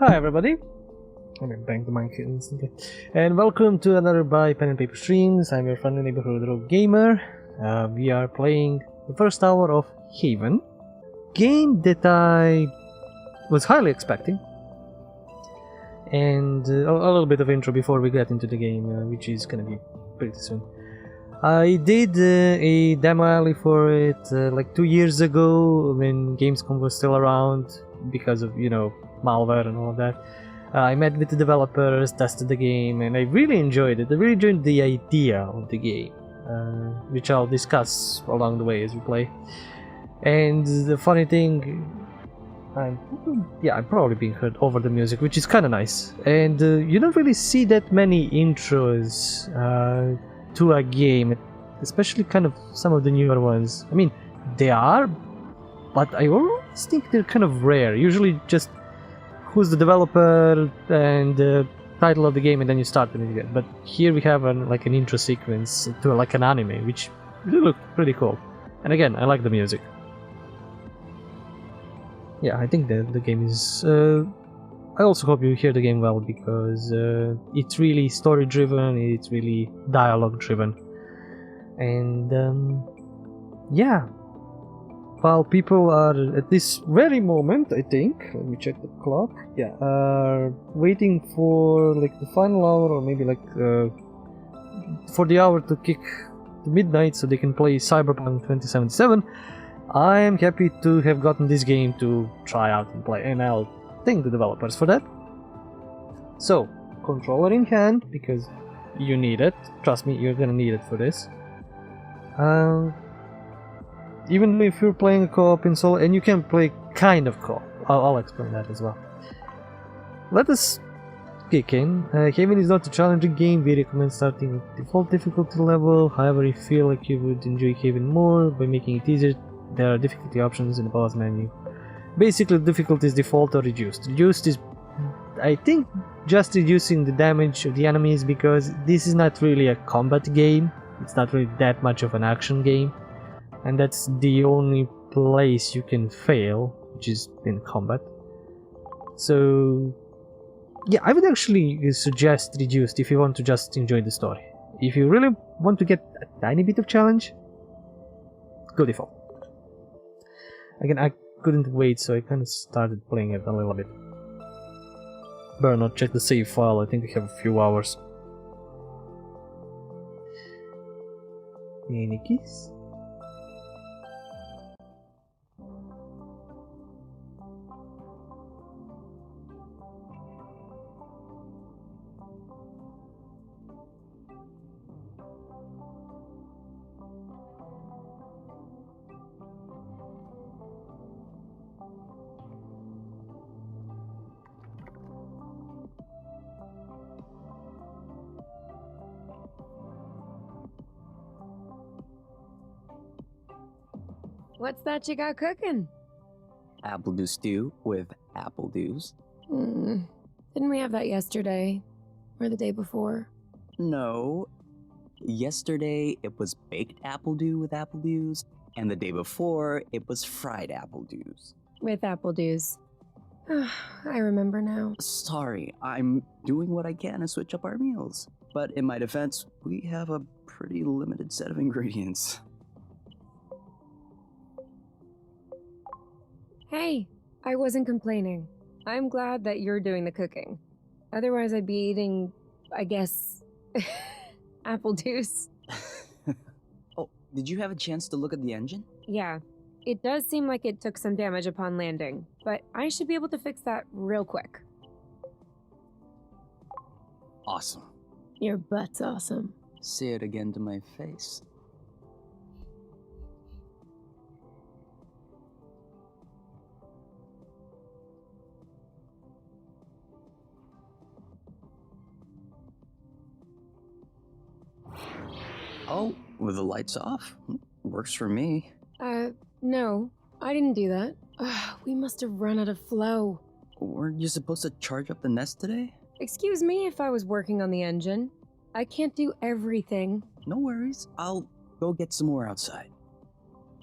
Hi everybody, I mean bang the mic instantly, and welcome to another by Pen and Paper Streams. I'm your friendly neighborhood rogue gamer. We are playing the first hour of Haven, game that I was highly expecting. And a little bit of intro before we get into the game, which is gonna be pretty soon. I did a demo alley for it like 2 years ago when Gamescom was still around because of, malware and all of that. I met with the developers, tested the game, and I really enjoyed it. I really enjoyed the idea of the game, which I'll discuss along the way as we play. And the funny thing, I'm probably being heard over the music, which is kind of nice. And you don't really see that many intros to a game, especially kind of some of the newer ones. I mean, they are, but I always think they're kind of rare. Usually just who's the developer and the title of the game, and then you start it again. But here we have an intro sequence to like an anime, which really looked pretty cool. And again, I like the music. Yeah, I think the game is... I also hope you hear the game well, because it's really story-driven, it's really dialogue-driven. And yeah, while people are at this very moment, I think, let me check the clock, are waiting for like the final hour, or maybe for the hour to kick to midnight so they can play Cyberpunk 2077, I am happy to have gotten this game to try out and play, and I'll thank the developers for that. So, controller in hand, because you need it. Trust me, you're gonna need it for this. Even if you're playing a co-op in solo, and you can play kind of co-op, I'll explain that as well. Let us kick in. Haven is not a challenging game. We recommend starting with default difficulty level. However, if you feel like you would enjoy Haven more by making it easier, there are difficulty options in the pause menu. Basically, difficulty is default or reduced. Reduced is, I think, just reducing the damage of the enemies, because this is not really a combat game. It's not really that much of an action game, and that's the only place you can fail, which is in combat. So yeah, I would actually suggest reduced if you want to just enjoy the story. If you really want to get a tiny bit of challenge, go default. Again, I couldn't wait, so I kind of started playing it a little bit. Better not check the save file, I think we have a few hours. Any keys? What's that you got cooking? Apple dew stew with apple dews. Didn't we have that yesterday? Or the day before? No. Yesterday it was baked apple dew with apple dews, and the day before it was fried apple dews. With apple dews. I remember now. Sorry, I'm doing what I can to switch up our meals. But in my defense, we have a pretty limited set of ingredients. Hey, I wasn't complaining. I'm glad that you're doing the cooking. Otherwise I'd be eating, I guess, apple dews. Oh, did you have a chance to look at the engine? Yeah, it does seem like it took some damage upon landing, but I should be able to fix that real quick. Awesome. Your butt's awesome. Say it again to my face. Oh, with the lights off? Works for me. No, I didn't do that. We must have run out of flow. Weren't you supposed to charge up the nest today? Excuse me if I was working on the engine. I can't do everything. No worries. I'll go get some more outside.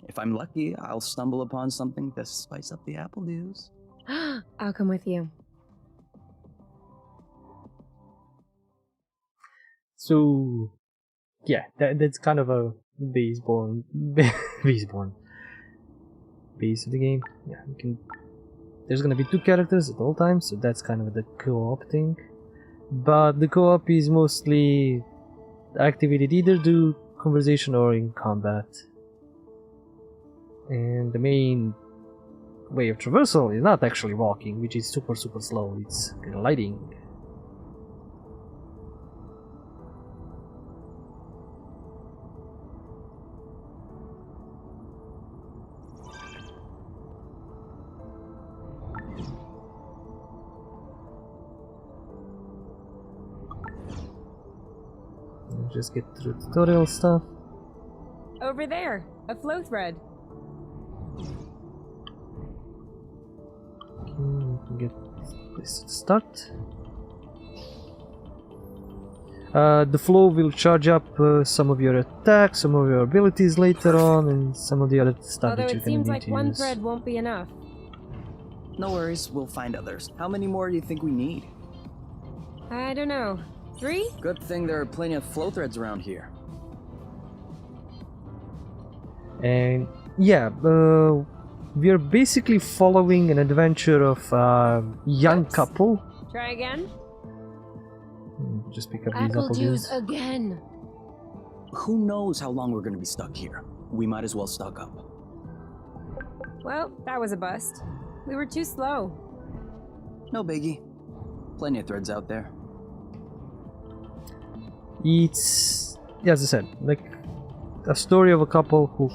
If I'm lucky, I'll stumble upon something to spice up the apple dews. I'll come with you. So yeah, that's kind of a base of the game. Yeah, you can. There's gonna be 2 characters at all times, so that's kind of the co-op thing. But the co-op is mostly activity that either do conversation or in combat. And the main way of traversal is not actually walking, which is super slow, it's gliding. Just get through tutorial stuff. Over there, a flow thread. Get this to start. The flow will charge up some of your attacks, some of your abilities later on, and some of the other stuff Although that you're it gonna seems need like to one use. thread won't be enough. No worries, we'll find others. How many more do you think we need? I don't know. 3? Good thing there are plenty of flow threads around here. And yeah, we are basically following an adventure of a young Oops. couple. Try again? Just pick up these Apple apple juice juice. again. Who knows how long we're gonna be stuck here? We might as well stock up. Well, that was a bust. We were too slow. No biggie. Plenty of threads out there. It's, as I said, like a story of a couple who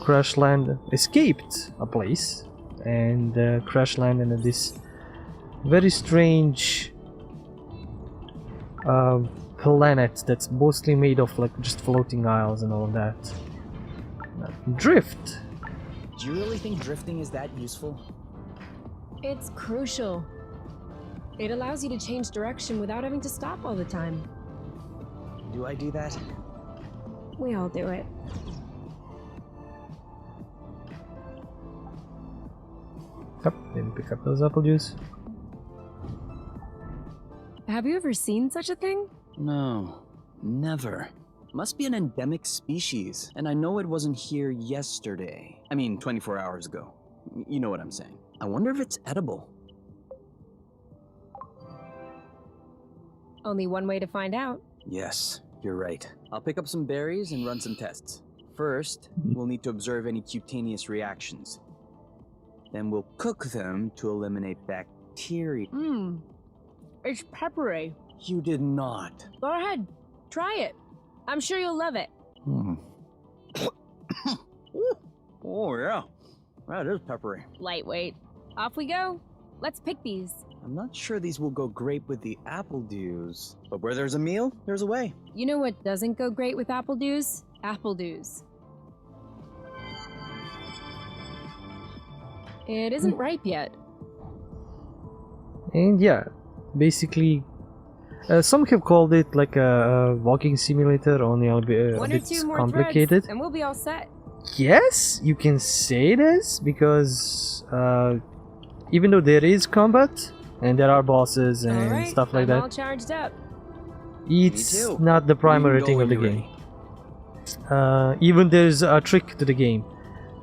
escaped a place and crash landed in this very strange planet that's mostly made of like just floating isles and all of that. Drift. Do you really think drifting is that useful? It's crucial. It allows you to change direction without having to stop all the time. Do I do that? We all do it. Yep, then pick up those apple juice. Have you ever seen such a thing? No, never. Must be an endemic species, and I know it wasn't here yesterday. I mean, 24 hours ago. You know what I'm saying. I wonder if it's edible. Only one way to find out. Yes, you're right. I'll pick up some berries and run some tests. First, we'll need to observe any cutaneous reactions. Then we'll cook them to eliminate bacteria. Mmm. It's peppery. You did not. Go ahead. Try it. I'm sure you'll love it. Oh, yeah. That is peppery. Lightweight. Off we go. Let's pick these. I'm not sure these will go great with the apple dews. But where there's a meal, there's a way. You know what doesn't go great with apple dews? Apple dews. It isn't ripe yet. And yeah, basically, some have called it like a walking simulator, only a One or bit two more complicated. threads, and we'll be all set. Yes, you can say it is, because even though there is combat and there are bosses and Alright, stuff like I'm that, all charged up. it's too. not the primary go thing when of the you're game. Even there's a trick to the game.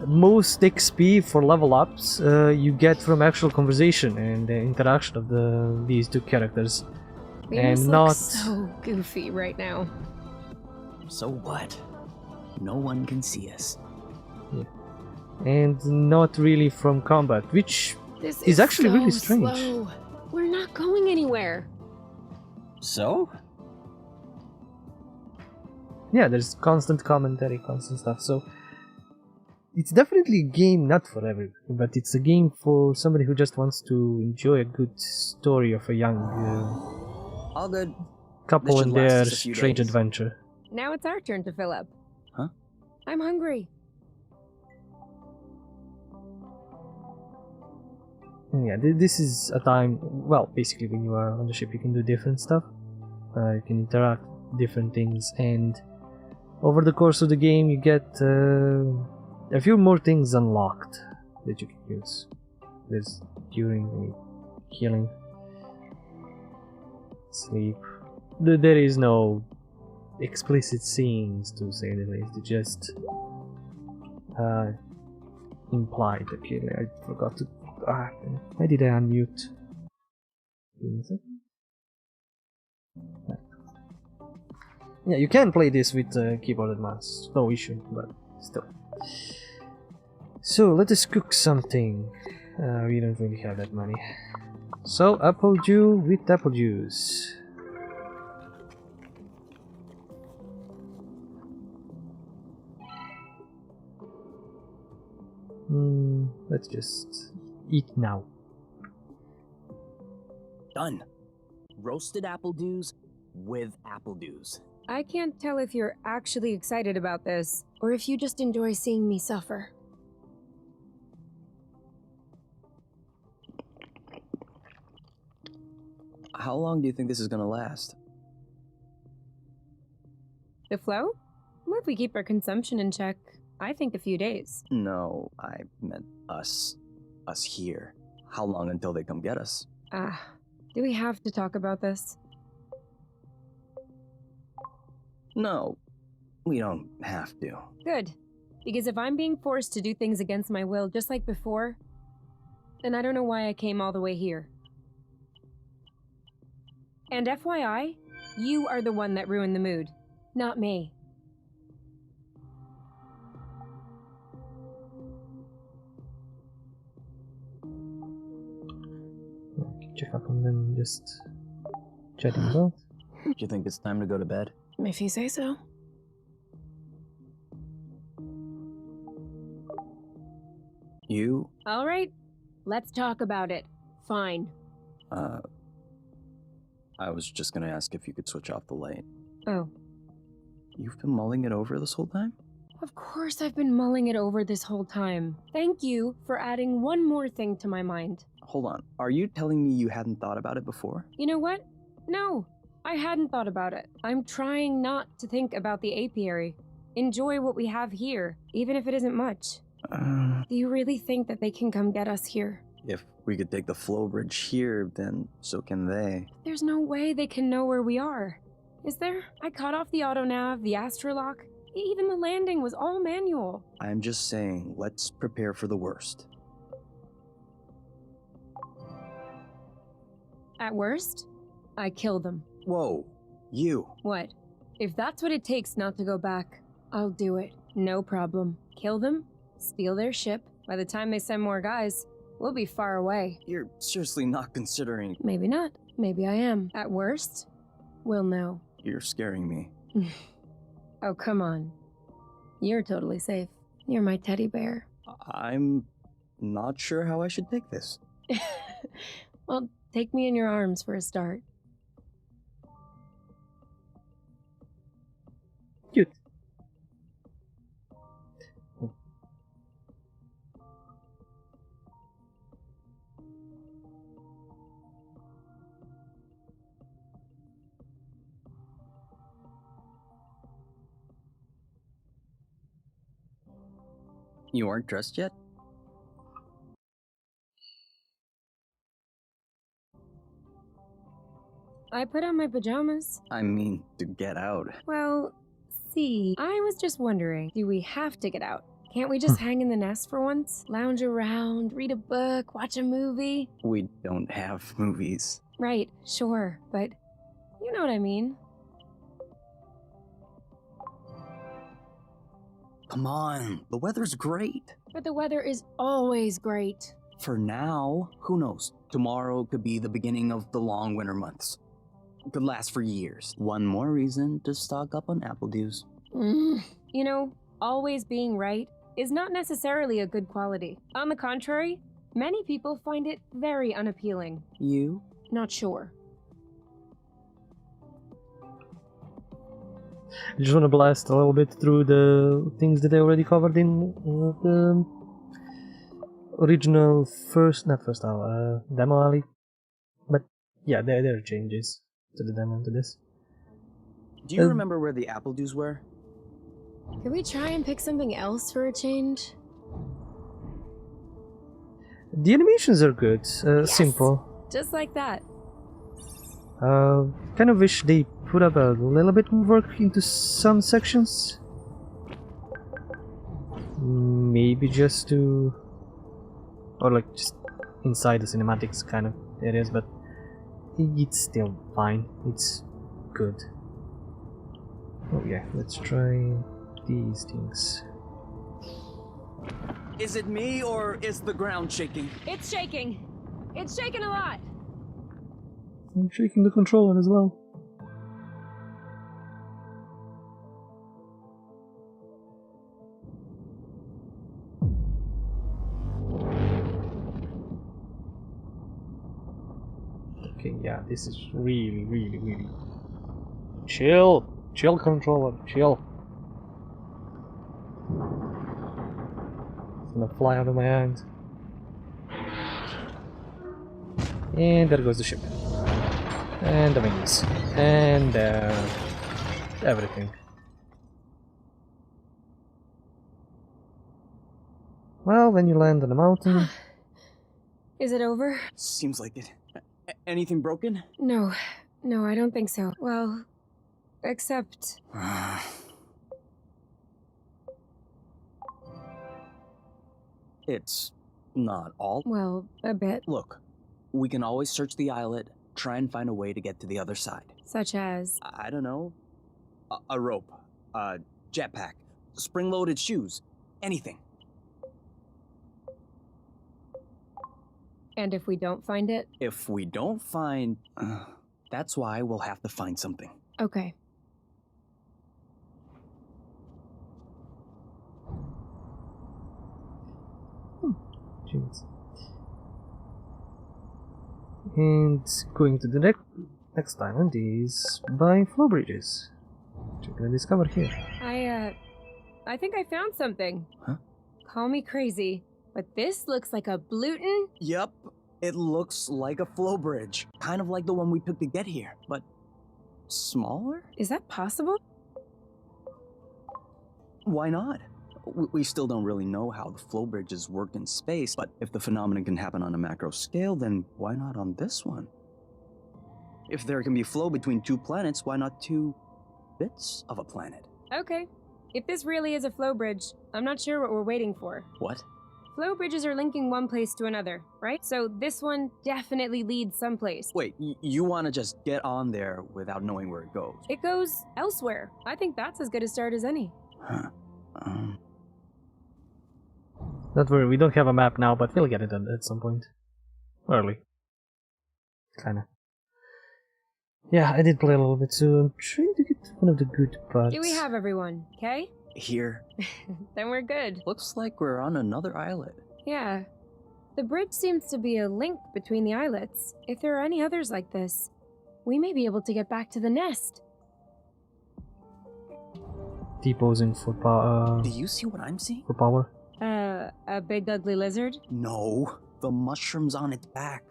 Most XP for level ups you get from actual conversation and the interaction of these two characters. We And must not- look so goofy right now. So what? No one can see us. And not really from combat, which This It's is actually so really strange. slow. We're not going anywhere. So? yeah, there's constant commentary, constant stuff. So it's definitely a game not for everyone, but it's a game for somebody who just wants to enjoy a good story of a young All good. couple This and should last their us a few strange days. adventure. Now it's our turn to fill up. Huh? I'm hungry. And yeah, this is a time, well, basically when you are on the ship you can do different stuff. You can interact with different things, and over the course of the game you get a few more things unlocked that you can use. There's during healing, sleep. There is no explicit scenes, to say the least. It just implied the killing. I forgot to. Why did I unmute? Yeah, you can play this with keyboard and mouse, no issue, but still. So let us cook something. We don't really have that money. So apple juice with apple juice. Let's just eat now. Done. Roasted apple dews with apple dews. I can't tell if you're actually excited about this, or if you just enjoy seeing me suffer. How long do you think this is gonna last? The flow? Well, if we keep our consumption in check, I think a few days. No, I meant us. Us here. How long until they come get us? Do we have to talk about this? No, we don't have to. Good. Because if I'm being forced to do things against my will just like before, then I don't know why I came all the way here. And FYI, you are the one that ruined the mood, not me. Check up and then just chatting about. Do you think it's time to go to bed? If you say so. You? All right, let's talk about it. Fine. I was just gonna ask if you could switch off the light. Oh. You've been mulling it over this whole time? Of course I've been mulling it over this whole time. Thank you for adding one more thing to my mind. Hold on. Are you telling me you hadn't thought about it before? You know what? No, I hadn't thought about it. I'm trying not to think about the apiary. Enjoy what we have here, even if it isn't much. Do you really think that they can come get us here? If we could take the flow bridge here, then so can they. There's no way they can know where we are. Is there? I cut off the autonav, the astrolock. Even the landing was all manual. I'm just saying, let's prepare for the worst. At worst, I kill them. Whoa, you. What? If that's what it takes not to go back, I'll do it. No problem. Kill them, steal their ship. By the time they send more guys, we'll be far away. You're seriously not considering. Maybe not. Maybe I am. At worst, we'll know. You're scaring me. Oh, come on. You're totally safe. You're my teddy bear. I'm not sure how I should take this. Well, take me in your arms for a start. Cute. You aren't dressed yet? I put on my pajamas. I mean, to get out. Well, see, I was just wondering, do we have to get out? Can't we just hang in the nest for once? Lounge around, read a book, watch a movie? We don't have movies. Right, sure, but you know what I mean. Come on, the weather's great. But the weather is always great. For now, who knows? Tomorrow could be the beginning of the long winter months. It could last for years. One more reason to stock up on apple dews. You know, always being right is not necessarily a good quality. On the contrary, many people find it very unappealing. You? Not sure. I just want to blast a little bit through the things that I already covered in the original demo alley. But yeah, there are changes to the demo to this. Do you remember where the apple dews were? Could we try and pick something else for a change? The animations are good, Yes! simple. Just like that. Kind of wish they put up a little bit more work into some sections. Maybe just to... or like just inside the cinematics kind of areas, but it's still fine. It's good. Oh yeah, let's try these things. Is it me or is the ground shaking? It's shaking. It's shaking a lot. I'm shaking the controller as well. Okay, yeah, this is really chill. Chill, controller, chill. It's gonna fly out of my hand. And there goes the ship. And the wings. And everything. Well, when you land on a mountain... Is it over? Seems like it. Anything broken? No. No, I don't think so. Well, except... It's not all. well, a bit. Look, we can always search the islet, try and find a way to get to the other side. Such as... I don't know. A rope, a jetpack, spring-loaded shoes, anything. And if we don't find it? If we don't find... that's why we'll have to find something. Okay. Jeez. And going to the next island is by flow bridges. Which you're gonna discover here. I think I found something. Huh? Call me crazy, but this looks like a Bluton. Yep, it looks like a flow bridge. Kind of like the one we took to get here, but smaller? Is that possible? Why not? We still don't really know how the flow bridges work in space, but if the phenomenon can happen on a macro scale, then why not on this one? If there can be flow between two planets, why not two bits of a planet? Okay. If this really is a flow bridge, I'm not sure what we're waiting for. What? Flow bridges are linking one place to another, right? So this one definitely leads someplace. Wait, you want to just get on there without knowing where it goes? It goes elsewhere. I think that's as good a start as any. Huh. Don't worry, we don't have a map now, but we'll get it at some point. Early. Kinda. Yeah, I did play a little bit, so I'm trying to get one of the good parts. Do we have everyone, okay? Here. Then we're good. Looks like we're on another islet. Yeah. The bridge seems to be a link between the islets. If there are any others like this, we may be able to get back to the nest. T-posing for power. Do you see what I'm seeing? For power. A big ugly lizard? No, the mushrooms on its back.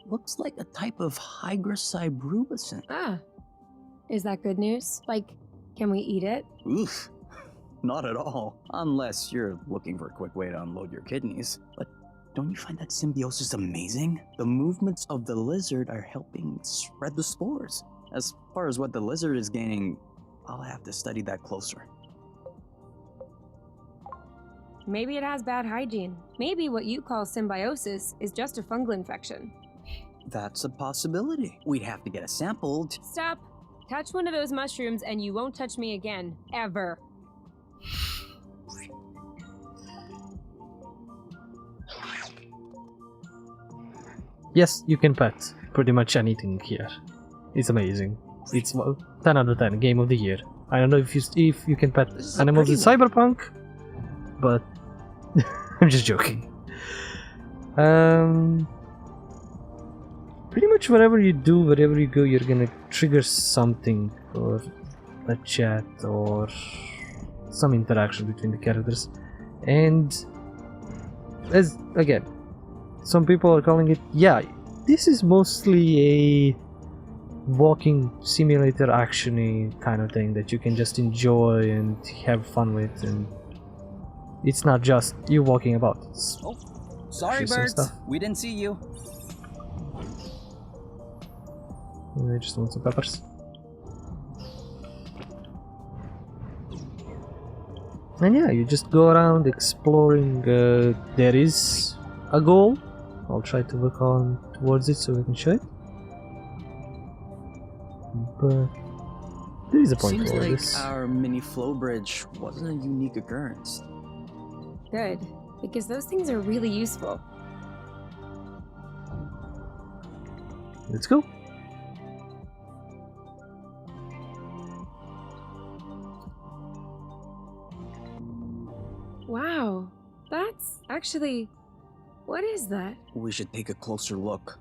Looks like a type of Hygroscybrubicin. Ah. Is that good news? Like, can we eat it? Oof. Not at all. Unless you're looking for a quick way to unload your kidneys. But don't you find that symbiosis amazing? The movements of the lizard are helping spread the spores. As far as what the lizard is gaining, I'll have to study that closer. Maybe it has bad hygiene. Maybe what you call symbiosis is just a fungal infection. That's a possibility. We'd have to get a sample. Stop! Touch one of those mushrooms and you won't touch me again. Ever. Yes, you can pet pretty much anything here. It's amazing. It's 10 out of 10, game of the year. I don't know if you can pet animals in Cyberpunk, but I'm just joking. Pretty much whatever you do, wherever you go, you're gonna trigger something, or a chat, or some interaction between the characters. And as again, some people are calling it, yeah, this is mostly a walking simulator action-y kind of thing that you can just enjoy and have fun with, and it's not just you walking about. It's Sorry, some birds. stuff. We didn't see you. I just want some peppers. And yeah, you just go around exploring. There is a goal. I'll try to work on towards it so we can show it. But there is a point Seems to all like this. our mini flow bridge wasn't a unique occurrence. Good, because those things are really useful. Let's go. Wow, that's actually... What is that? We should take a closer look.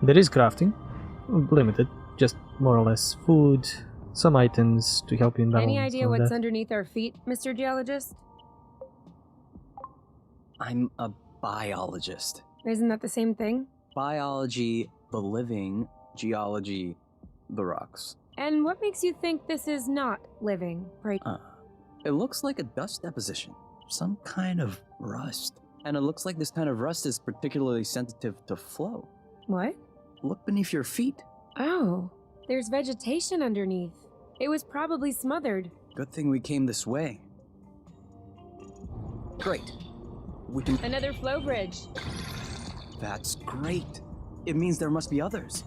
There is crafting, limited, just more or less food, some items to help you in balance. Any idea all what's that. underneath our feet, Mr. Geologist? I'm a biologist. Isn't that the same thing? Biology, the living, geology, the rocks. And what makes you think this is not living, right? It looks like a dust deposition. Some kind of rust. And it looks like this kind of rust is particularly sensitive to flow. What? Look beneath your feet. Oh, there's vegetation underneath. It was probably smothered. Good thing we came this way. Great. We can... Another flow bridge. That's great. It means there must be others.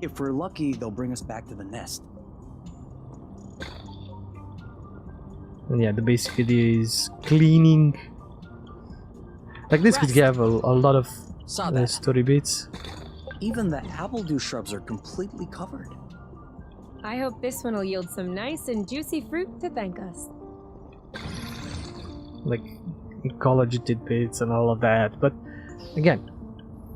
If we're lucky, they'll bring us back to the nest. And yeah, the basic idea is cleaning. Like this could have a lot of Saw that. story beats. Even the appledew shrubs are completely covered. I hope this one will yield some nice and juicy fruit to thank us. Like ecology tidbits and all of that. But again,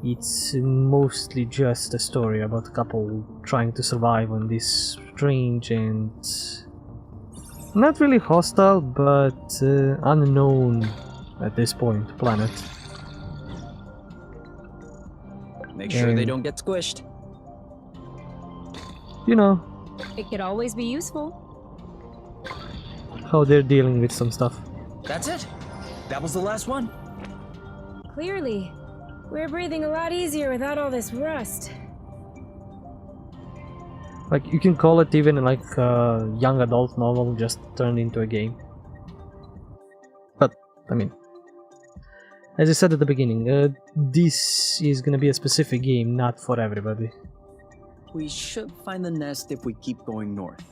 it's mostly just a story about a couple trying to survive on this strange and not really hostile, but unknown at this point planet. Make sure they And- don't get squished. You know It could always be useful. how they're dealing with some stuff. That's it. That was the last one. Clearly, we're breathing a lot easier without all this rust. Like you can call it even like a young adult novel just turned into a game. But I mean, as I said at the beginning, this is gonna be a specific game, not for everybody. We should find the nest if we keep going north.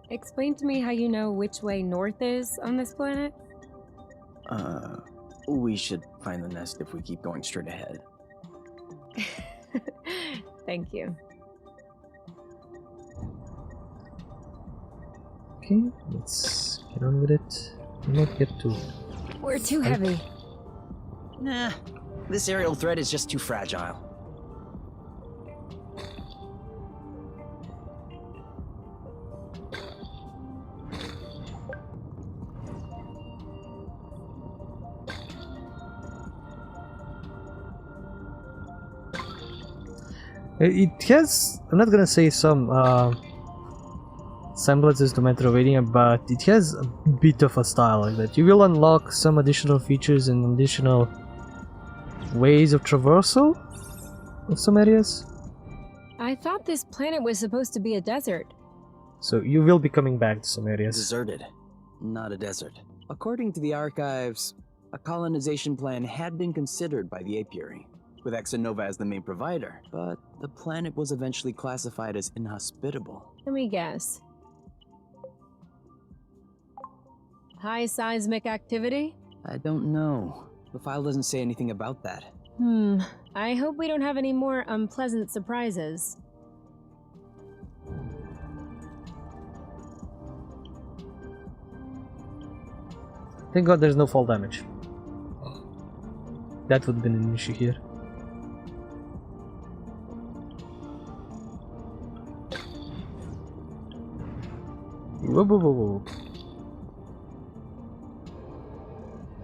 Explain to me how you know which way north is on this planet. We should find the nest if we keep going straight ahead. Thank you. Okay, let's get on with it. Not get too. We're too heavy. Nah, this aerial thread is just too fragile. It has. I'm not gonna say some semblances to Metroidvania, but it has a bit of a style like that. You will unlock some additional features and additional ways of traversal of some areas. I thought this planet was supposed to be a desert. So you will be coming back to some areas. Deserted, not a desert. According to the archives, a colonization plan had been considered by the apiary, with Exonova as the main provider, but the planet was eventually classified as inhospitable. Let me guess. High seismic activity? I don't know. The file doesn't say anything about that. I hope we don't have any more unpleasant surprises. Thank God there's no fall damage. That would have been an issue here. Whoa, whoa, whoa, whoa.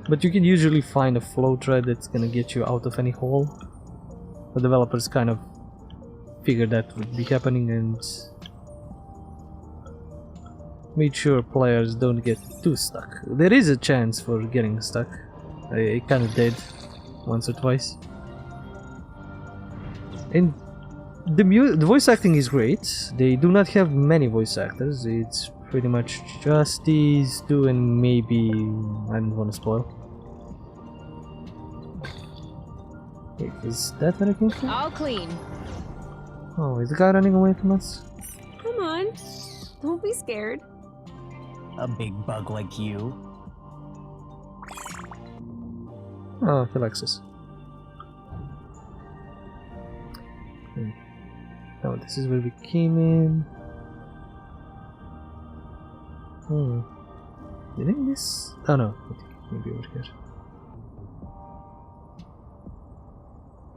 But you can usually find a flow thread that's gonna get you out of any hole. The developers kind of figured that would be happening and made sure players don't get too stuck. There is a chance for getting stuck. I kind of did once or twice. And the voice acting is great. They do not have many voice actors. It's pretty much just these two and maybe... I don't want to spoil. Wait, is that where I came from? All clean. Oh, is the guy running away from us? Come on. Don't be scared. A big bug like you. Oh, Alexis. Oh, this is where we came in. I think this... Oh no, I think maybe over here.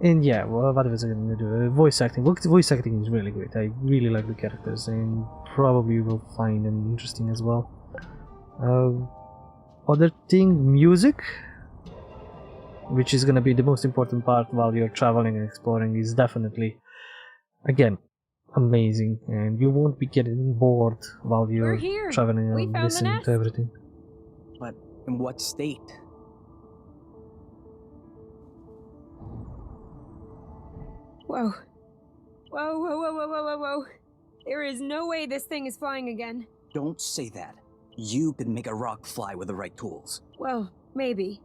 And yeah, well, what was I gonna do? Voice acting. Look, the voice acting is really great. I really like the characters, and probably will find them interesting as well. Other thing, music, which is gonna be the most important part while you're traveling and exploring, is definitely, again, amazing, and you won't be getting bored while We're you're here. traveling We and found the listening nest. to everything. But in what state? Whoa. Whoa, whoa, whoa, whoa, whoa, whoa, whoa. There is no way this thing is flying again. Don't say that. You could make a rock fly with the right tools. Well, maybe.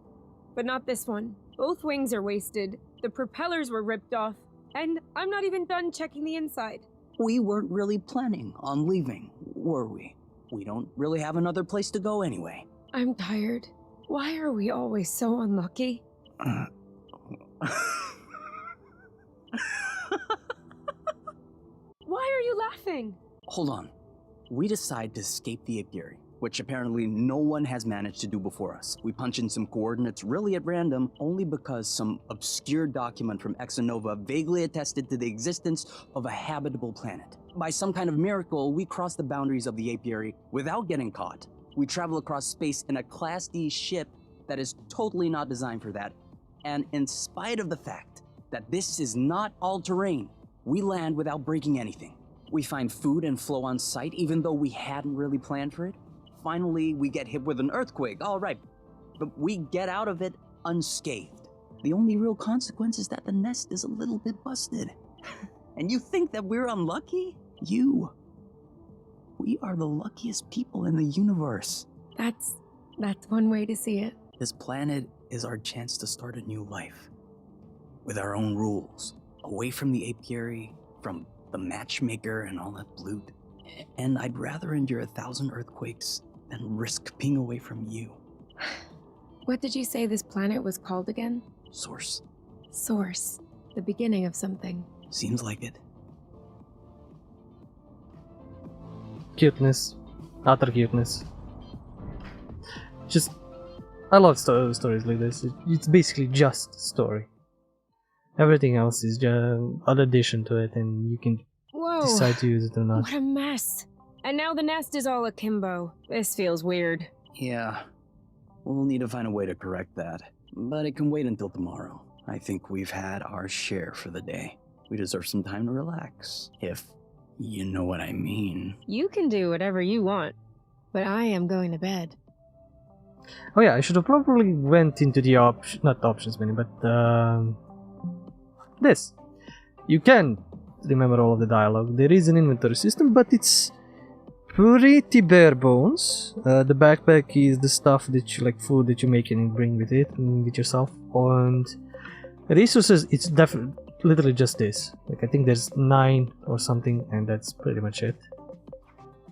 But not this one. Both wings are wasted, the propellers were ripped off, and I'm not even done checking the inside. We weren't really planning on leaving, were we? We don't really have another place to go anyway. I'm tired. Why are we always so unlucky? Why are you laughing? Hold on. We decide to escape the apiary, which apparently no one has managed to do before us. We punch in some coordinates really at random, only because some obscure document from Exonova vaguely attested to the existence of a habitable planet. By some kind of miracle, we cross the boundaries of the apiary without getting caught. We travel across space in a Class D ship that is totally not designed for that. And in spite of the fact that this is not all-terrain, we land without breaking anything. We find food and flow on site even though we hadn't really planned for it. Finally, we get hit with an earthquake, all right, but we get out of it unscathed. The only real consequence is that the nest is a little bit busted. And you think that we're unlucky? We are the luckiest people in the universe. That's one way to see it. This planet is our chance to start a new life. With our own rules. Away from the apiary, from the matchmaker and all that loot. And I'd rather endure 1,000 earthquakes than risk being away from you. What did you say this planet was called again? Source. Source. The beginning of something. Seems like it. Cuteness. Utter cuteness. Just... I love stories like this. It's basically just a story. Everything else is just an addition to it, and you can Whoa. decide to use it or not. What a mess. And now the nest is all akimbo. This feels weird. Yeah. We'll need to find a way to correct that. But it can wait until tomorrow. I think we've had our share for the day. We deserve some time to relax. If you know what I mean. You can do whatever you want, but I am going to bed. Oh yeah, I should have probably went into the not options menu, but this. You can remember all of the dialogue. There is an inventory system, but it's pretty bare bones. The backpack is the stuff that you like, food that you make and bring with it and with yourself. And resources, it's definitely literally just this. Like I think there's 9 or something, and that's pretty much it.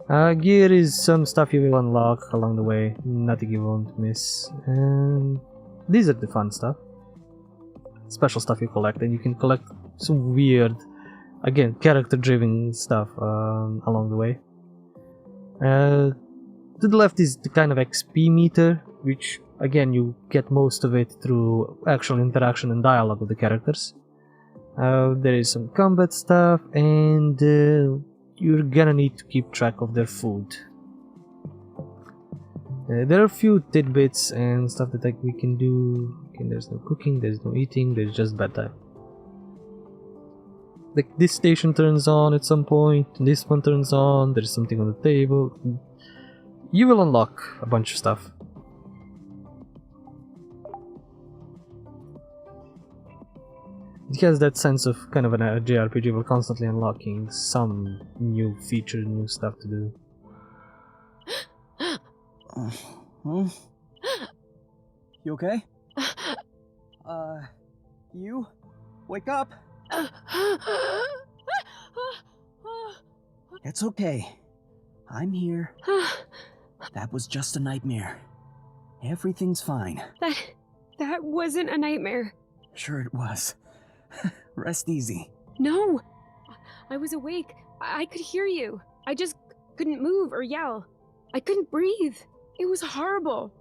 Gear is some stuff you will unlock along the way, nothing you won't miss. And these are the fun stuff. Special stuff you collect, and you can collect some weird, again, character-driven stuff along the way. To the left is the kind of XP meter, which again you get most of it through actual interaction and dialogue with the characters. There is some combat stuff, and you're gonna need to keep track of their food. There are a few tidbits and stuff that we can do. Okay, there's no cooking, there's no eating, there's just bedtime. Like this station turns on at some point, this one turns on, there's something on the table. You will unlock a bunch of stuff. The has that sense of kind of a JRPG. We're constantly unlocking some new feature, new stuff to do. Huh? You okay? You? Wake up! It's okay. I'm here. That was just a nightmare. Everything's fine. That wasn't a nightmare. Sure it was. Rest easy. No! I was awake. I could hear you. I just couldn't move or yell. I couldn't breathe. It was horrible.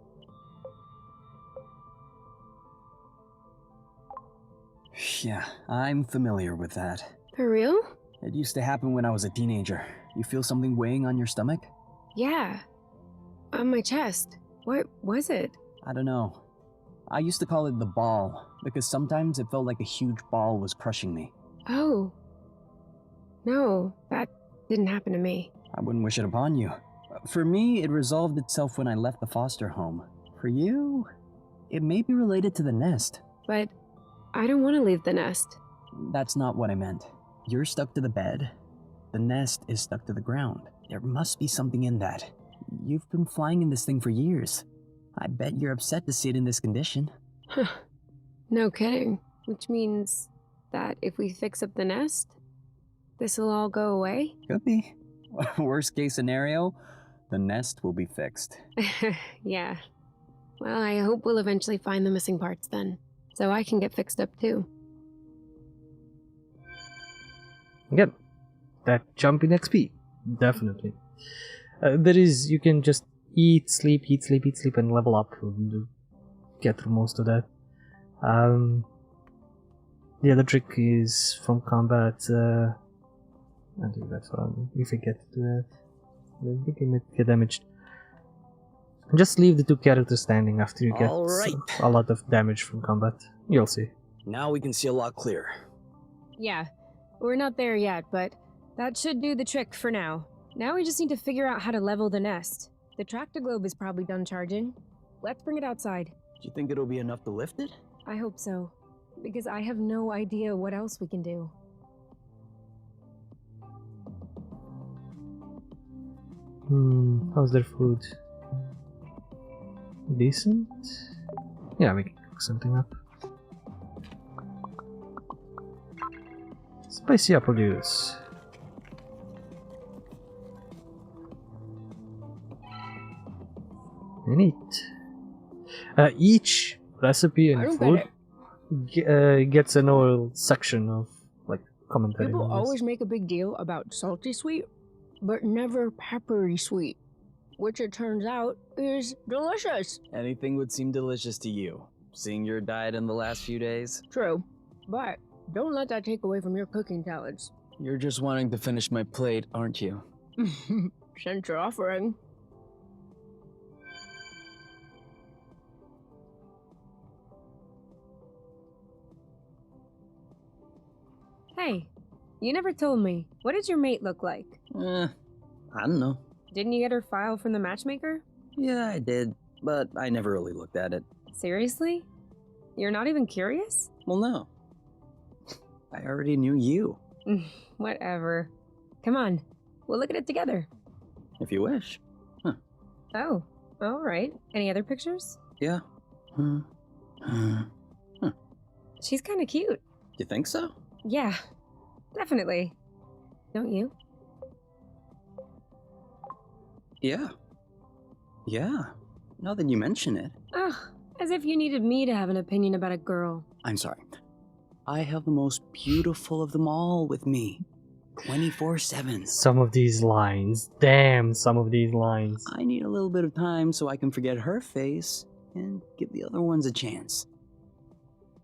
Yeah, I'm familiar with that. For real? It used to happen when I was a teenager. You feel something weighing on your stomach? Yeah. On my chest. What was it? I don't know. I used to call it the ball, because sometimes it felt like a huge ball was crushing me. Oh. No, that didn't happen to me. I wouldn't wish it upon you. For me, it resolved itself when I left the foster home. For you, it may be related to the nest. But I don't want to leave the nest. That's not what I meant. You're stuck to the bed. The nest is stuck to the ground. There must be something in that. You've been flying in this thing for years. I bet you're upset to see it in this condition. Huh. No kidding. Which means that if we fix up the nest, this'll all go away? Could be. Worst case scenario, the nest will be fixed. Yeah. Well, I hope we'll eventually find the missing parts then, so I can get fixed up too. Again, that jump in XP, definitely. You can just eat, sleep, and level up and get through most of that. The other trick is from combat. I do that one. If I get to that, you might get damaged. Just leave the two characters standing after you get a lot of damage from combat. You'll see. Now we can see a lot clearer. Yeah, we're not there yet, but that should do the trick for now. Now we just need to figure out how to level the nest. The tractor globe is probably done charging. Let's bring it outside. Do you think it'll be enough to lift it? I hope so, because I have no idea what else we can do. How's their food? Decent? Yeah, we can cook something up. Spicy apple juice. And eat. Each recipe and food gets an whole section of like commentary. People on this. always make a big deal about salty sweet, but never peppery sweet, which it turns out is delicious. Anything would seem delicious to you, seeing your diet in the last few days. True, but don't let that take away from your cooking talents. You're just wanting to finish my plate, aren't you? Since you're offering. Hey, you never told me. What did your mate look like? I don't know. Didn't you get her file from the matchmaker? Yeah, I did, but I never really looked at it. Seriously? You're not even curious? Well, no. I already knew you. Whatever. Come on, we'll look at it together. If you wish. Oh, alright. Any other pictures? Yeah. She's kinda cute. You think so? Yeah, definitely. Don't you? Yeah. Yeah. Now that you mention it. Ugh, as if you needed me to have an opinion about a girl. I'm sorry. I have the most beautiful of them all with me. 24/7. Some of these lines. Damn, some of these lines. I need a little bit of time so I can forget her face and give the other ones a chance.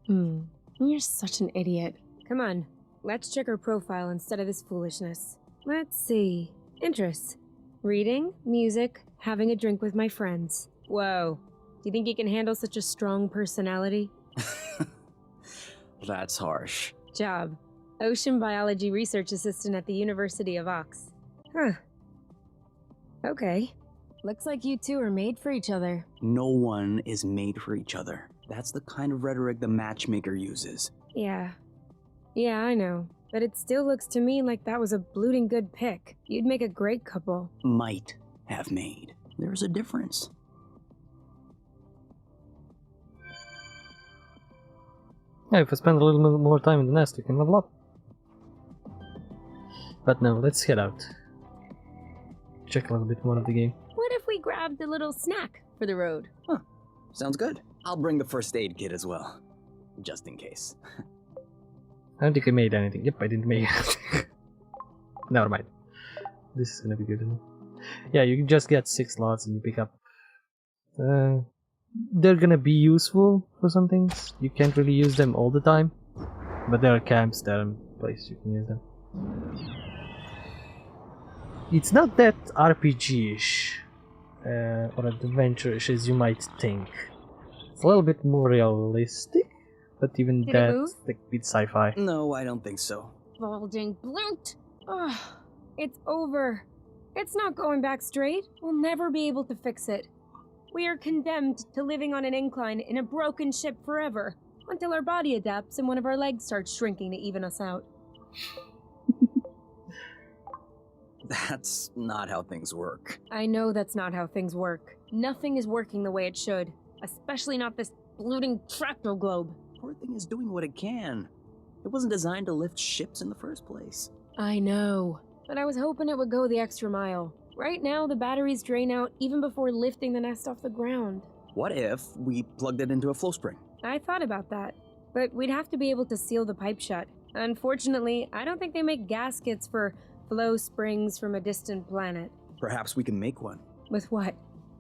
You're such an idiot. Come on, let's check her profile instead of this foolishness. Let's see. Interests. Reading, music, having a drink with my friends. Whoa. Do you think you can handle such a strong personality? That's harsh. Job. Ocean biology research assistant at the University of Ox. Huh. Okay. Looks like you two are made for each other. No one is made for each other. That's the kind of rhetoric the matchmaker uses. Yeah. Yeah, I know. But it still looks to me like that was a blooting good pick. You'd make a great couple. Might have made. There's a difference. Yeah, if I spend a little bit more time in the nest, we can level up. But no, let's head out. Check a little bit more of the game. What if we grabbed a little snack for the road? Huh. Sounds good. I'll bring the first aid kit as well. Just in case. I don't think I made anything. Yep, I didn't make it. Never mind. This is gonna be good. Yeah, you can just get 6 slots and you pick up. They're gonna be useful for some things. You can't really use them all the time, but there are camps that are places you can use them. It's not that RPG-ish or adventure-ish as you might think. It's a little bit more realistic, but even Did it that's move? like bit sci-fi. No, I don't think so. Balding bloot! Ugh, it's over. It's not going back straight. We'll never be able to fix it. We are condemned to living on an incline in a broken ship forever, until our body adapts and one of our legs starts shrinking to even us out. That's not how things work. I know that's not how things work. Nothing is working the way it should, especially not this bloating tractor globe. Poor thing is doing what it can. It wasn't designed to lift ships in the first place. I know, but I was hoping it would go the extra mile. Right now, the batteries drain out even before lifting the nest off the ground. What if we plugged it into a flow spring? I thought about that, but we'd have to be able to seal the pipe shut. Unfortunately, I don't think they make gaskets for flow springs from a distant planet. Perhaps we can make one. With what?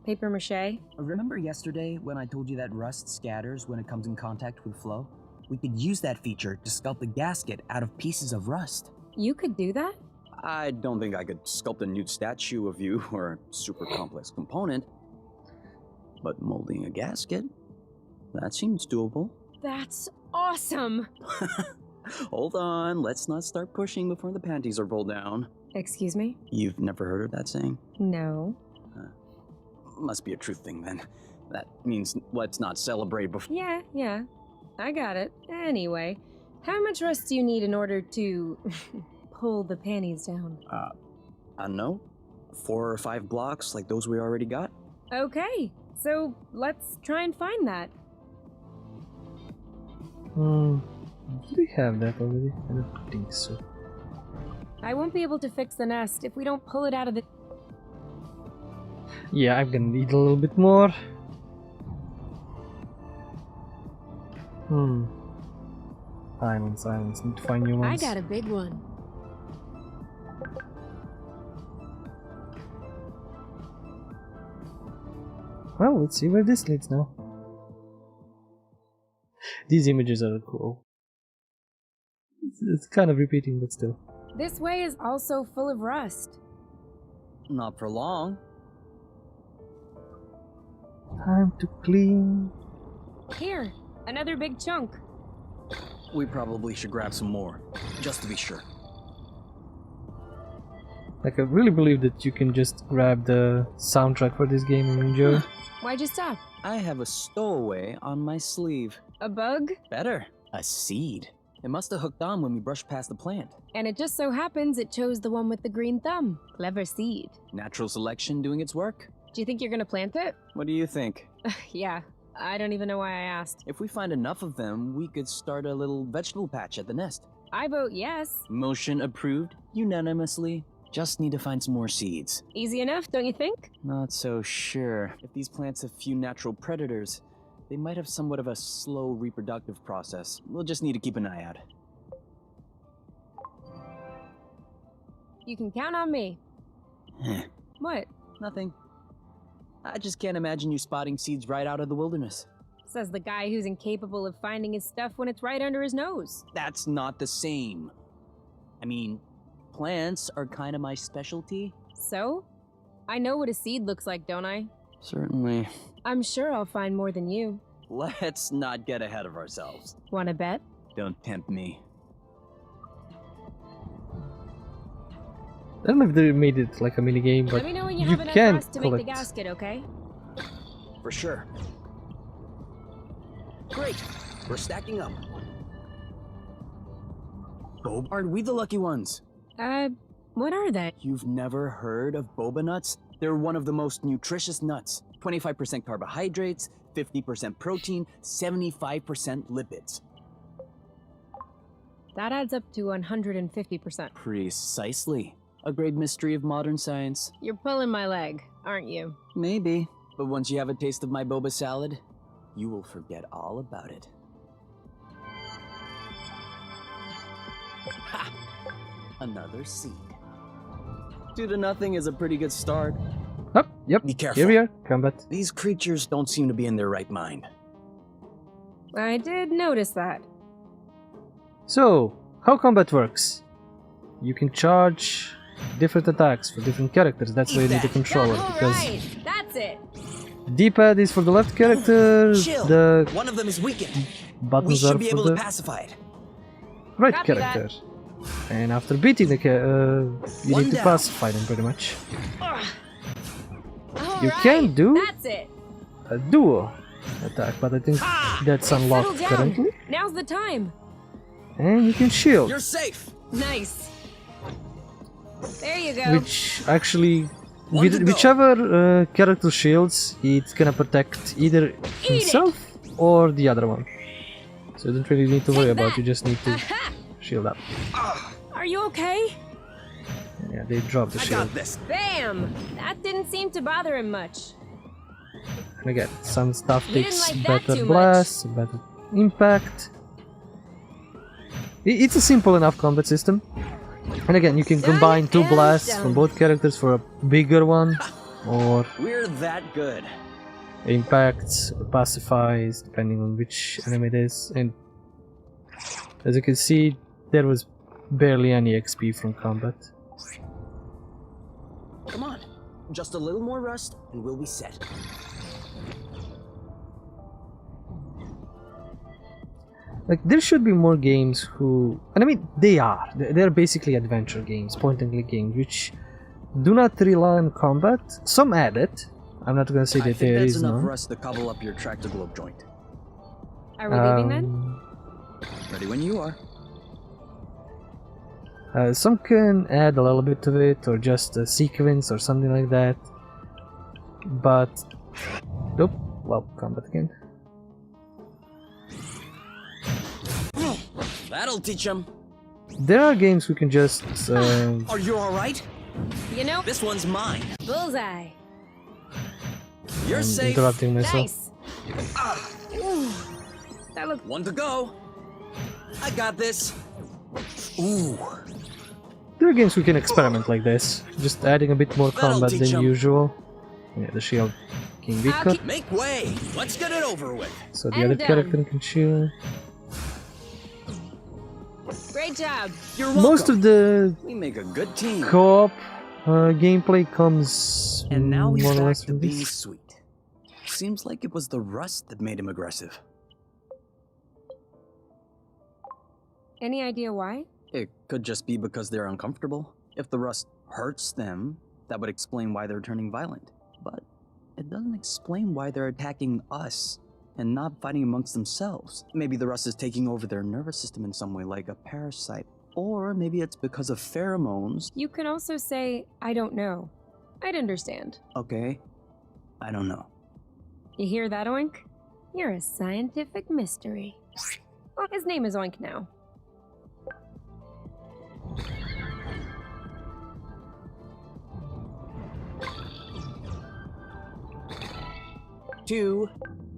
Paper mache? Remember yesterday when I told you that rust scatters when it comes in contact with flow? We could use that feature to sculpt the gasket out of pieces of rust. You could do that? I don't think I could sculpt a nude statue of you or a super complex component. But molding a gasket? That seems doable. That's awesome! Hold on, let's not start pushing before the panties are pulled down. Excuse me? You've never heard of that saying? No. Must be a truth thing then. That means let's not celebrate before. Yeah. I got it. Anyway, how much rust do you need in order to pull the panties down? I don't know. 4 or 5 blocks like those we already got? Okay, so let's try and find that. Do we have that already? I don't think so. I won't be able to fix the nest if we don't pull it out of the... Yeah, I'm gonna need a little bit more. Silence. Need to find new ones. I got a big one. Well, let's see where this leads now. These images are cool. It's kind of repeating, but still. This way is also full of rust. Not for long. Time to clean. Here, another big chunk. We probably should grab some more, just to be sure. Like, I really believe that you can just grab the soundtrack for this game and enjoy. Why'd you stop? I have a stowaway on my sleeve. A bug? Better, a seed. It must have hooked on when we brushed past the plant. And it just so happens it chose the one with the green thumb. Clever seed. Natural selection doing its work. Do you think you're gonna plant it? What do you think? Yeah, I don't even know why I asked. If we find enough of them, we could start a little vegetable patch at the nest. I vote yes. Motion approved, unanimously. Just need to find some more seeds. Easy enough, don't you think? Not so sure. If these plants have few natural predators, they might have somewhat of a slow reproductive process. We'll just need to keep an eye out. You can count on me. Heh, What? Nothing. I just can't imagine you spotting seeds right out of the wilderness. Says the guy who's incapable of finding his stuff when it's right under his nose. That's not the same. I mean, plants are kind of my specialty. So? I know what a seed looks like, don't I? Certainly. I'm sure I'll find more than you. Let's not get ahead of ourselves. Wanna bet? Don't tempt me. I don't know if they made it like a mini game, but Let me know when you you have enough can rust to make the collect. gasket, okay? For sure. Great. We're stacking up. Are we the lucky ones? What are they? You've never heard of boba nuts? They're one of the most nutritious nuts. 25% carbohydrates, 50% protein, 75% lipids. That adds up to 150%. Precisely. A great mystery of modern science. You're pulling my leg, aren't you? Maybe. But once you have a taste of my boba salad, you will forget all about it. Ha! Another seed. 2-0 is a pretty good start. Oh, yep. Be careful. Here we are. Combat. These creatures don't seem to be in their right mind. I did notice that. So, how combat works? You can charge different attacks for different characters. That's why you need a controller, because Alright, that's it. D-pad is for the left character, Chill. the One of them is weakened. We buttons are should be for able to the pacify it. right Copy that. character. And after beating the you One need to down. pacify them pretty much. You Alright, can do That's it. a duo attack, but I think that's Settle unlocked down. currently. Now's the time. And you can shield, You're safe. Nice. There you go. which actually, One to go. whichever character shields, it's gonna protect either himself or the other one. So you don't really need to worry Take about. that. You just need to Aha! shield up. Are you okay? Yeah, they drop the I shield. got this. Bam! That didn't seem to bother him much. And again, some stuff You didn't takes like that better too blast, better impact. It's a simple enough combat system. And again, you can Done combine 2 and blasts done. from both characters for a bigger one, or We're that good. impacts, or pacifies, depending on which enemy it is. And as you can see, there was barely any XP from combat. Come on. Just a little more rust and we'll be set. Like, there should be more games who... And I mean, they are. They're basically adventure games, point-and-click games, which do not rely on combat. Some add it. I'm not gonna say I that think there that's is enough none. rust to cobble up your tractor globe joint. Are we leaving then? Ready when you are. Some can add a little bit of it, or just a sequence or something like that. But... Nope. Well, combat again. That'll teach them. There are games who can just... Are you alright? You know, This one's mine. bullseye. You're I'm safe. interrupting myself. Nice. Ooh, that looked. One to go. I got this. Ooh. There are games who can experiment like this, just adding a bit more That'll combat teach than 'em. usual. Yeah, the shield can be I'll cut, keep- Make way. Let's get it over with. so the I'm other done. character can shield. Great job. You're welcome. Most of the We make a good team. co-op gameplay comes And now he's more or back less to from being this. sweet. Seems like it was the rust that made him aggressive. Any idea why? It could just be because they're uncomfortable. If the rust hurts them, that would explain why they're turning violent. But it doesn't explain why they're attacking us and not fighting amongst themselves. Maybe the rust is taking over their nervous system in some way, like a parasite. Or maybe it's because of pheromones. You can also say, I don't know. I'd understand. Okay, I don't know. You hear that, Oink? You're a scientific mystery. Well, his name is Oink now. Two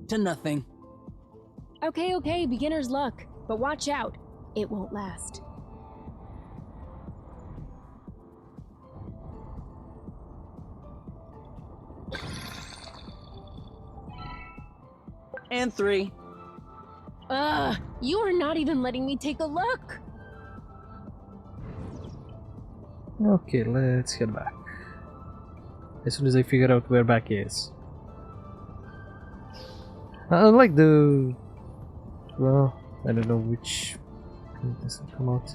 to nothing. Okay, beginner's luck. But watch out. It won't last. And three. You are not even letting me take a look. Okay, let's head back. As soon as I figure out where back is. Unlike the... Well, I don't know which... when this will come out.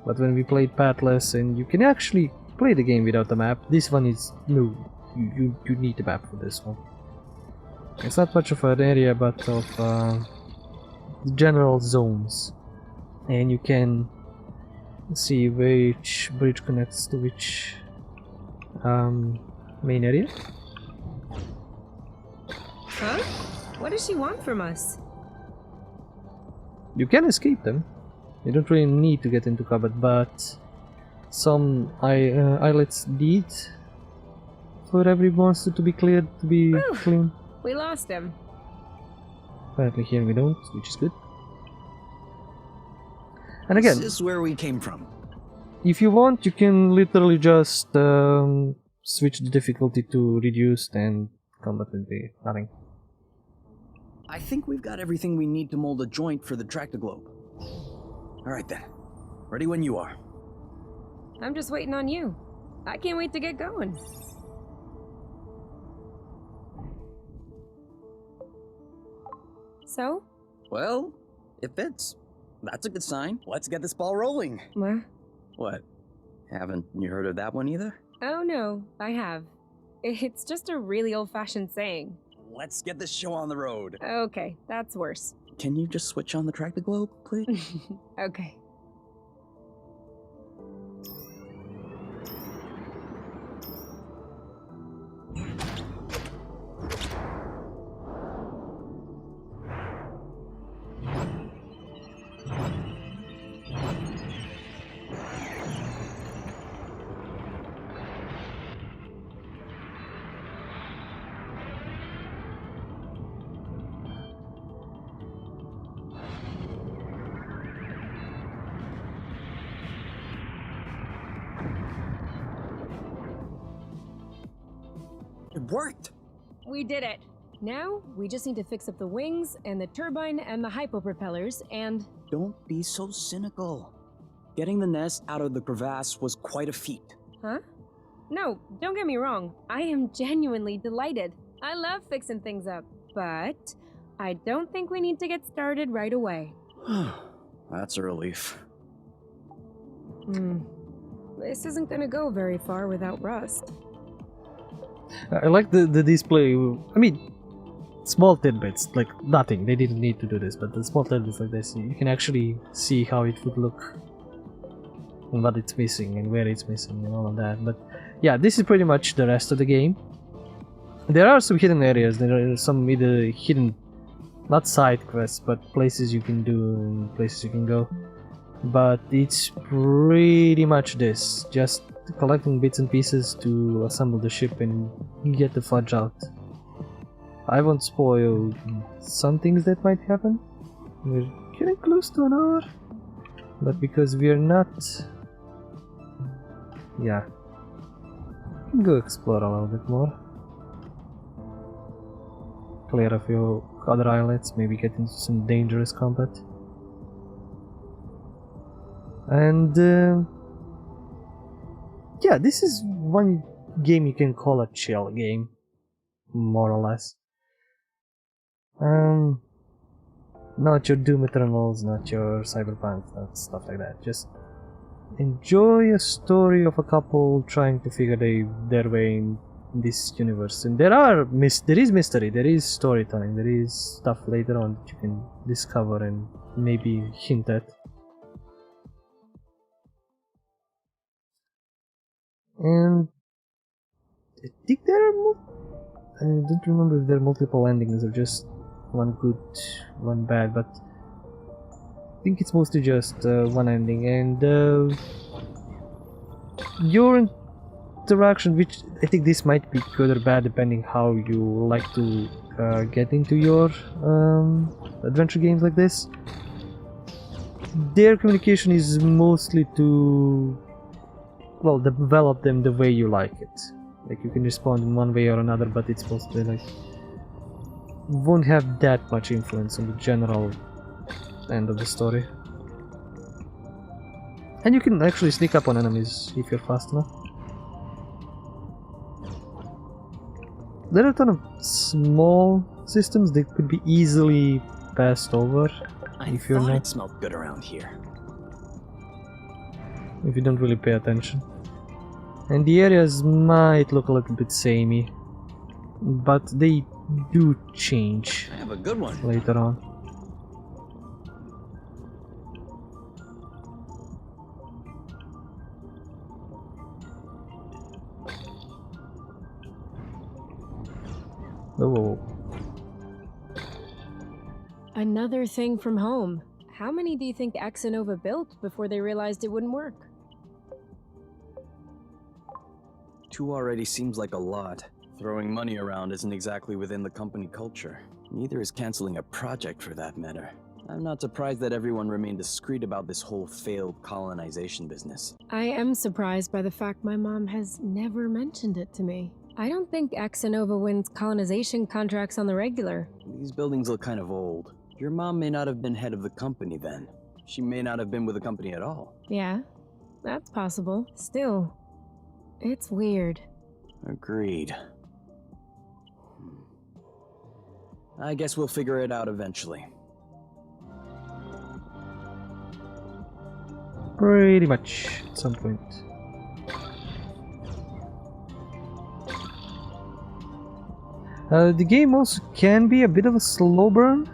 But when we played Pathless, and you can actually play the game without a map, this one is... No, you need a map for this one. It's not much of an area, but of general zones. And you can Let's see which bridge connects to which main area. Huh? What does she want from us? You can escape them. You don't really need to get into combat, but some islets need for every monster to be cleared, to be Whew. clean. We lost him. Apparently here we don't, which is good. And again, This is where we came from. if you want, you can literally just switch the difficulty to reduced and combat will be nothing. I think we've got everything we need to mold a joint for the Tractoglobe. Alright then. Ready when you are. I'm just waiting on you. I can't wait to get going. So? Well, it fits. That's a good sign. Let's get this ball rolling. What? Haven't you heard of that one either? Oh no, I have. It's just a really old-fashioned saying. Let's get this show on the road. Okay, that's worse. Can you just switch on the Tractoglobe, please? Okay. It worked! We did it. Now, we just need to fix up the wings and the turbine and the hypopropellers and... Don't be so cynical. Getting the nest out of the crevasse was quite a feat. Huh? No, don't get me wrong. I am genuinely delighted. I love fixing things up. But I don't think we need to get started right away. That's a relief. This isn't gonna go very far without Rust. I like the display. I mean, small tidbits, like nothing. They didn't need to do this, but the small tidbits like this, you can actually see how it would look and what it's missing and where it's missing and all of that. But yeah, this is pretty much the rest of the game. There are some hidden areas. There are some either hidden, not side quests, but places you can do and places you can go. But it's pretty much this, just collecting bits and pieces to assemble the ship and get the fudge out. I won't spoil some things that might happen. We're getting close to an hour, but because we are not... yeah. Go explore a little bit more. Clear a few other islets, maybe get into some dangerous combat. And yeah, this is one game you can call a chill game, more or less. Not your Doom Eternals, not your Cyberpunk, not stuff like that. Just enjoy a story of a couple trying to figure their way in this universe. And there is mystery, there is storytelling, there is stuff later on that you can discover and maybe hint at. And I think I don't remember if there are multiple endings or just one good, one bad, but I think it's mostly just one ending. And your interaction, which I think this might be good or bad depending how you like to get into your adventure games like this. Their communication is mostly to, well, develop them the way you like it. Like you can respond in one way or another, but it's mostly like won't have that much influence on the general end of the story. And you can actually sneak up on enemies if you're fast enough. There are a ton of small systems that could be easily passed over if you're not. It smelled good around here. If you don't really pay attention. And the areas might look a little bit samey, but they do change I have a good one. later on. Another thing from home. How many do you think Exanova built before they realized it wouldn't work? 2 already seems like a lot. Throwing money around isn't exactly within the company culture. Neither is canceling a project for that matter. I'm not surprised that everyone remained discreet about this whole failed colonization business. I am surprised by the fact my mom has never mentioned it to me. I don't think Exanova wins colonization contracts on the regular. These buildings look kind of old. Your mom may not have been head of the company then. She may not have been with the company at all. Yeah, that's possible. Still, it's weird. Agreed. I guess we'll figure it out eventually. Pretty much, at some point. The game also can be a bit of a slow burn.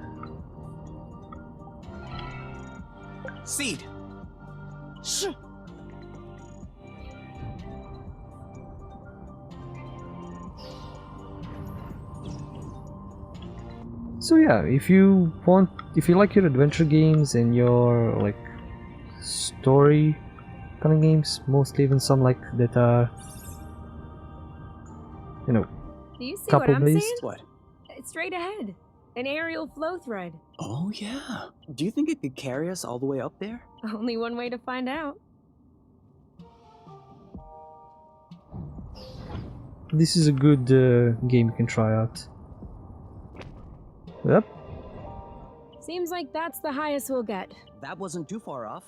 Seed! Shh! So yeah, if you like your adventure games and your like story kind of games, mostly even some like that are, you know, Do you see what couple I'm based. saying? What? It's straight ahead. An aerial flow thread. Oh yeah. Do you think it could carry us all the way up there? Only one way to find out. This is a good game you can try out. Yep. Seems like that's the highest we'll get. That wasn't too far off.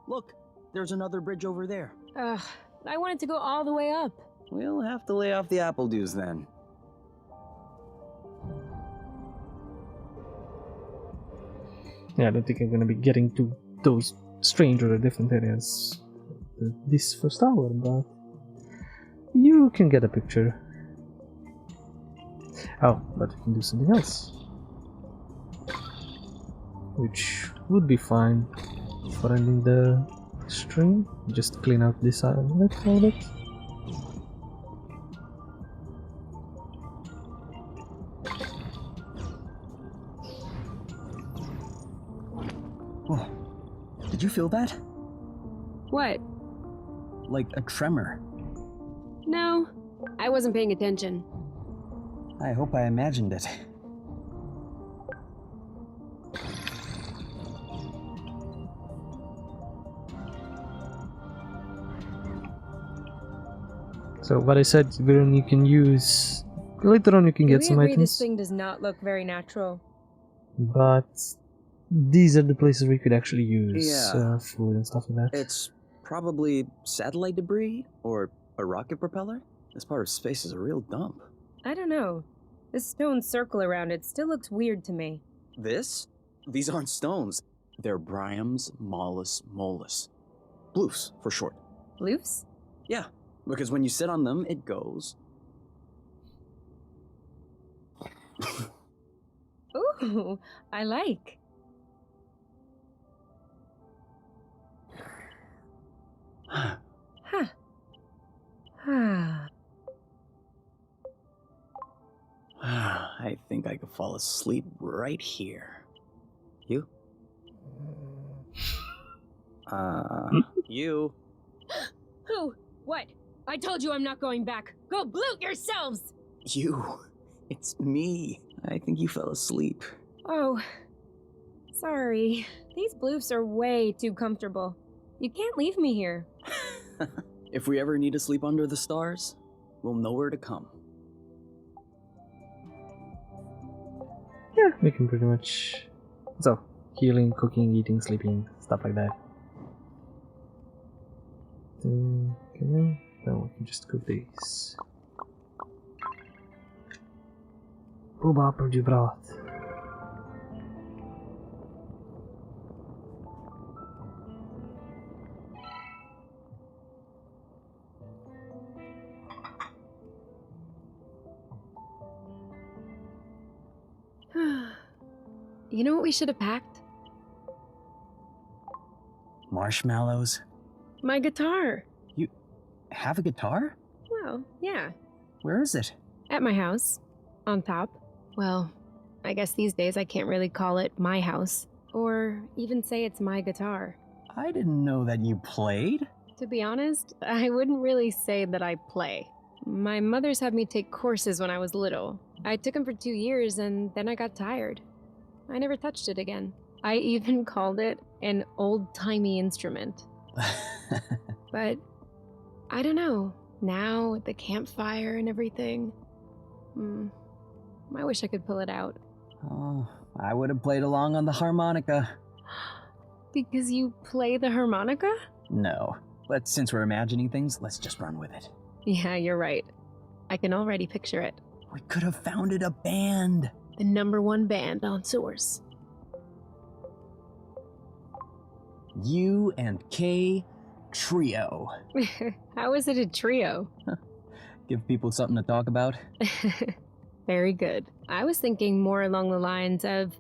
Look, there's another bridge over there. Ugh, I wanted to go all the way up. We'll have to lay off the apple dues then. Yeah, I don't think I'm gonna be getting to those strange or different areas this first hour, but you can get a picture. Oh, but you can do something else, which would be fine for ending the stream. Just clean out this side of it a little bit. Whoa. Did you feel that? What? Like a tremor. No, I wasn't paying attention. I hope I imagined it. So what I said, Viren, you can use later on. You can Do get we some agree items, this thing does not look very natural? but these are the places where you could actually use Yeah. food and stuff like that. It's probably satellite debris or a rocket propeller. This part of space is a real dump. I don't know. This stone circle around it still looks weird to me. This? These aren't stones. They're Bryum's Mollis Mollis. Bloofs, for short. Bloofs? Yeah, because when you sit on them, it goes. Ooh, I like. Huh. I think I could fall asleep right here. You? You? Who? What? I told you I'm not going back. Go bloot yourselves! You. It's me. I think you fell asleep. Oh, sorry. These bloofs are way too comfortable. You can't leave me here. If we ever need to sleep under the stars, we'll know where to come. Yeah, we can pretty much. So, healing, cooking, eating, sleeping, stuff like that. Okay, now we can just cook these. Oba brat. You know what we should have packed? Marshmallows? My guitar. You have a guitar? Well, yeah. Where is it? At my house. On top. Well, I guess these days I can't really call it my house, or even say it's my guitar. I didn't know that you played. To be honest, I wouldn't really say that I play. My mother's had me take courses when I was little. I took them for 2 years and then I got tired. I never touched it again. I even called it an old-timey instrument. But I don't know. Now, with the campfire and everything, I wish I could pull it out. Oh, I would have played along on the harmonica. Because you play the harmonica? No, but since we're imagining things, let's just run with it. Yeah, you're right. I can already picture it. We could have founded a band. The #1 band on Source. U&K Trio. How is it a trio? Give people something to talk about. Very good. I was thinking more along the lines of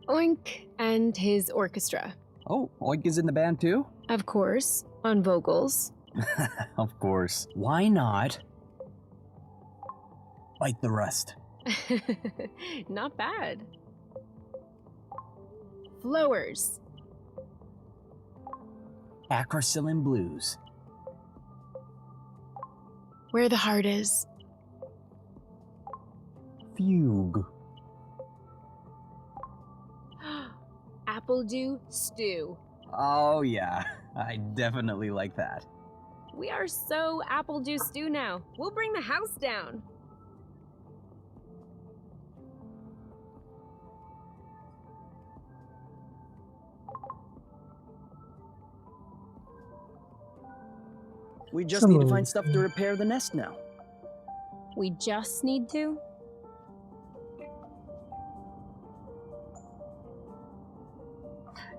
Oink and his orchestra. Oh, Oink is in the band too? Of course, on vocals. Of course. Why not Bite the Rust? Not bad. Flowers. Acrocillin Blues. Where the Heart Is. Fugue. Appledew Stew. Oh yeah, I definitely like that. We are so Appledew Stew now. We'll bring the house down. We just need to find stuff to repair the nest now. We just need to?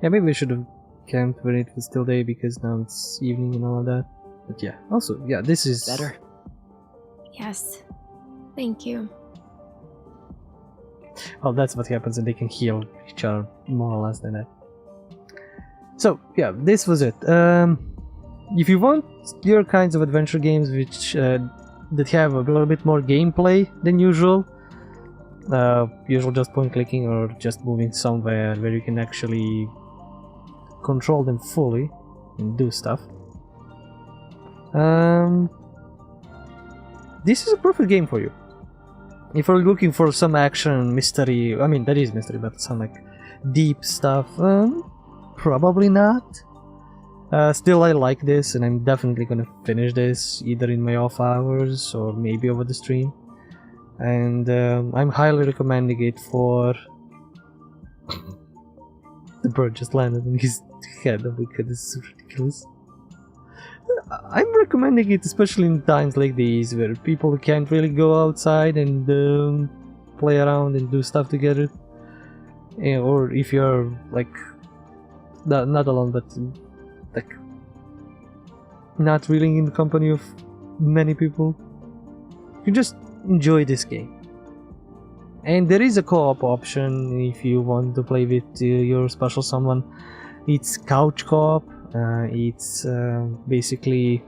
Yeah, maybe we should have camped when it was still day because now it's evening and all of that. But yeah, also, yeah, this is... Better? Yes. Thank you. Well, that's what happens and they can heal each other more or less than that. So, yeah, this was it. If you want your kinds of adventure games which that have a little bit more gameplay than usual, usual just point clicking or just moving somewhere where you can actually control them fully and do stuff, this is a perfect game for you. If you're looking for some action, mystery, I mean that is mystery, but some like deep stuff, probably not. Still, I like this, and I'm definitely gonna finish this either in my off hours or maybe over the stream. And I'm highly recommending it for... The bird just landed on his head. Oh my god, this is ridiculous. I'm recommending it especially in times like these where people can't really go outside and play around and do stuff together. Or if you're like... not alone, but... like not really in the company of many people, you just enjoy this game. And there is a co-op option if you want to play with your special someone. It's couch co-op. It's basically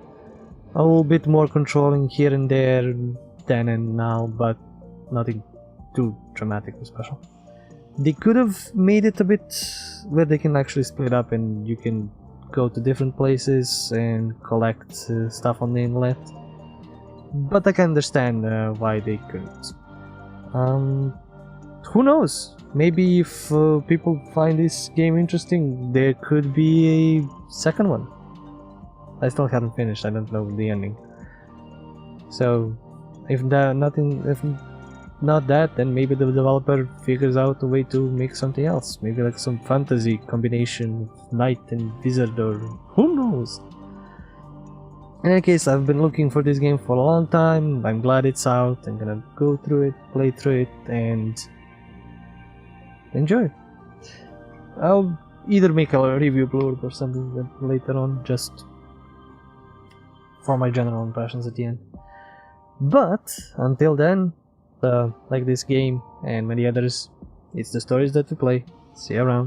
a little bit more controlling here and there then and now, but nothing too dramatic or special. They could have made it a bit where they can actually split up and you can go to different places and collect stuff on the internet, but I can understand why they couldn't. Who knows? Maybe if people find this game interesting, there could be a second one. I still haven't finished. I don't know the ending. So, if not that, then maybe the developer figures out a way to make something else. Maybe like some fantasy combination of knight and wizard, or who knows. In any case, I've been looking for this game for a long time. I'm glad it's out. I'm gonna go through it, play through it, and enjoy. I'll either make a review blurb or something later on, just for my general impressions at the end. But until then, like this game and many others, it's the stories that we play. See you around.